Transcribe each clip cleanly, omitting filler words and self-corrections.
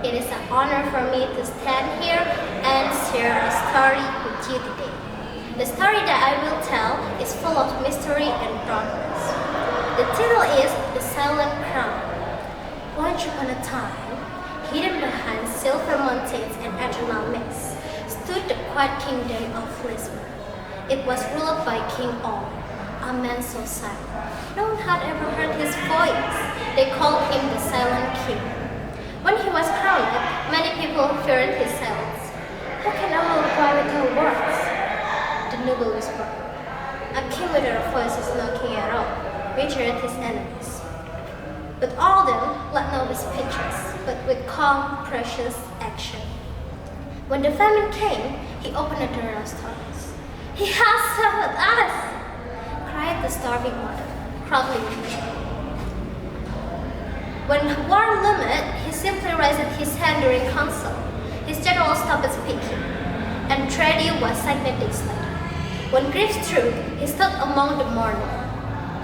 It is an honor for me to stand here and share a story with you today. The story that I will tell is full of mystery and darkness. The title is The Silent Crown. Once upon a time, hidden behind silver mountains and eternal mist, stood the quiet kingdom of Lisbon. It was ruled by King Ol, a man so silent. No one had ever heard his voice. They called him the Silent King. When he was crowned, many people feared his silence. How can a man cry without words? The noble whispered. A king without a voice is no king at all, muttered his enemies. But all of them let not be speeches, but with calm, precious action. When the famine came, he opened the door of stars. He has served us! Cried the starving mother, crumbling with joy. When war loomed, he simply raised his hand during council. His general stopped speaking, and treaty was signed days later. When grief struck, he stood among the mourning.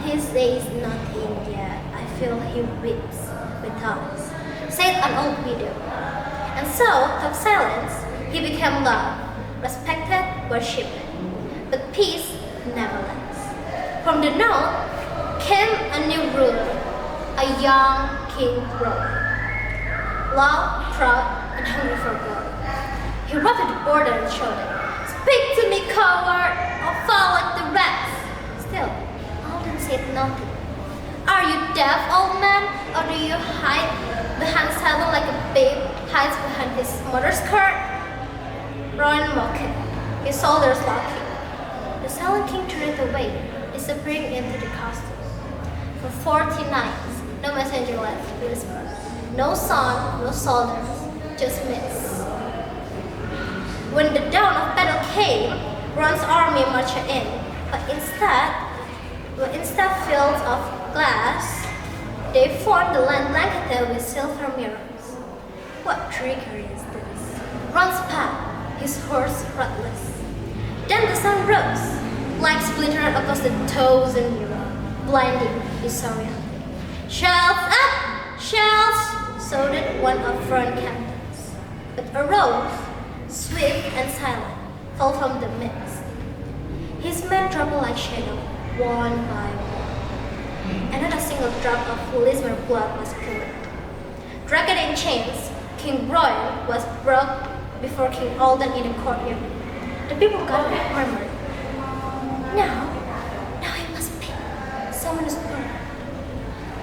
His day is not in yet. I feel he weeps with us, said an old widow. And so, through silence, he became loved, respected, worshipped. But peace never lasts. From the north came a new ruler, a young King Rome. Loud, proud, and hungry for glory. He rapped at the border and shouted, "Speak to me, coward, or fall like the rest!" Still, Alden said nothing. Are you deaf, old man, or do you hide behind saddle like a babe hides behind his mother's skirt? Rowan mocked, his shoulders locking. The Silent King turned away, disappearing into the castle. For 40 nights, no messenger left Lisbon. No son, no soldiers, just mist. When the dawn of battle came, Ron's army marched in, but instead fields of glass, they formed the land blanketed with silver mirrors. What trickery is this? Ron spat, his horse ruthless. Then the sun rose, light splintered across the thousand mirrors, blinding, disorienting. "Shells up! Shells!" shouted one of Ron's captains. But a rose, swift and silent, fell from the midst. His men dropped like shadows, one by one. And not a single drop of Lisbon blood was spilled. Dragged in chains, King Royan was brought before King Alden in the courtyard. The people gathered, murmuring, Now he must be. Someone is born.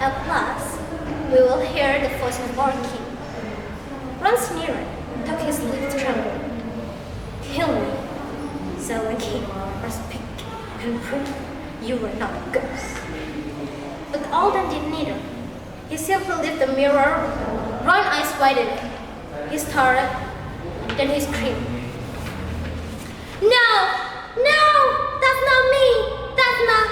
At last, we will hear the voice of our king." Runs nearer, took his lips trembling. "Kill me, Silent King, or speak and prove you were not a ghost." But Alden did neither. He simply lifted the mirror, round eyes widened. He started, then he screamed. "No! No! That's not me! That's not..."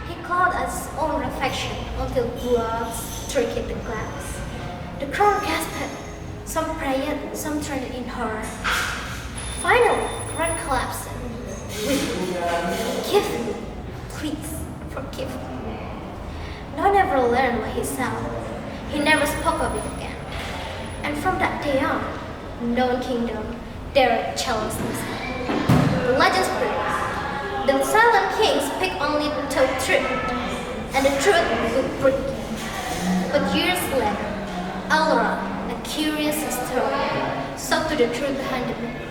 He clawed at his own reflection until blood streaked the glass. The crowd gasped. Some prayed, some turned in horror. Finally, Ron collapsed. "Forgive me. Please, forgive me." No one ever learned what he saw. He never spoke of it again. And from that day on, no kingdom dared challenge this. The legend spreads. The Silent King speak only the truth, and the truth will break you. But years later, Elra, a curious historian, saw to the truth behind the myth.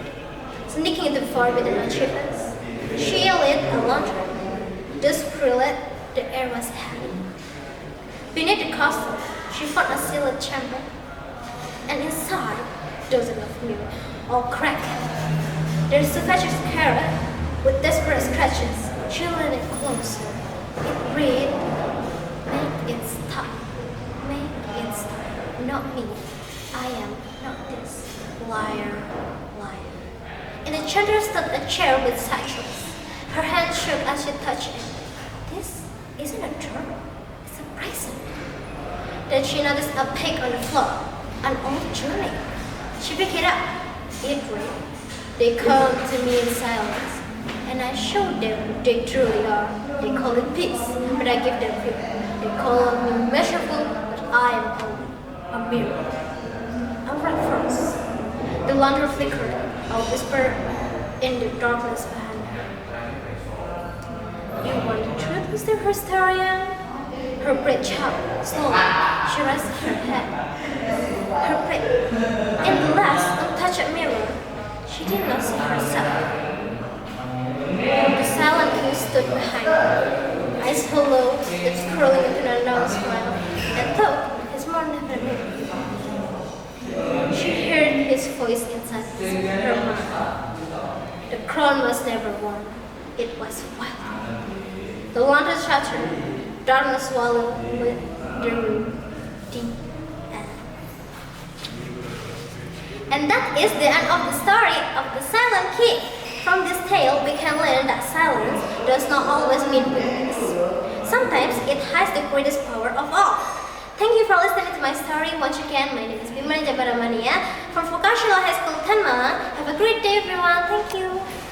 Sneaking into the fort with an achievements, she lit a lantern. Dust lit, the air was heavy. Beneath the castle, she found a sealed chamber, and inside, dozens of mirrors, all cracked. Their savage carrot, with desperate scratches, she leaned it closer. It read, "Make it stop. Make it stop. Not me. I am not this. Liar, liar." In the center stood a chair with satchels. Her hand shook as she touched it. "This isn't a journal. It's a bracelet." Then she noticed a pig on the floor, an old journey. She picked it up. It read, "They come to me in silence, and I show them who they truly are. They call it peace, but I give them fear. They call me measurable, but I am only a mirror." I'm right from lantern flickered, a whisper in the darkness behind her. You want the truth, Mr. Historian? Her breath choked. Slowly, she raised her head. Her breath. In the last untouched mirror, she did not see herself. The silent king stood behind her, eyes hollow, lips curling into a narrow smile, and thought his more never knew. She heard his voice inside her mind. The crown was never worn. It was white. The lantern shattered. Darkness swallowed with the room. The end. And that is the end of the story of the Silent King. From this tale, we can learn that silence does not always mean weakness. Sometimes it has the greatest power of all. Thank you for listening to my story. Once again, my name is Bimbi Najmal from Vocational High School 10 Malang. Have a great day, everyone. Thank you.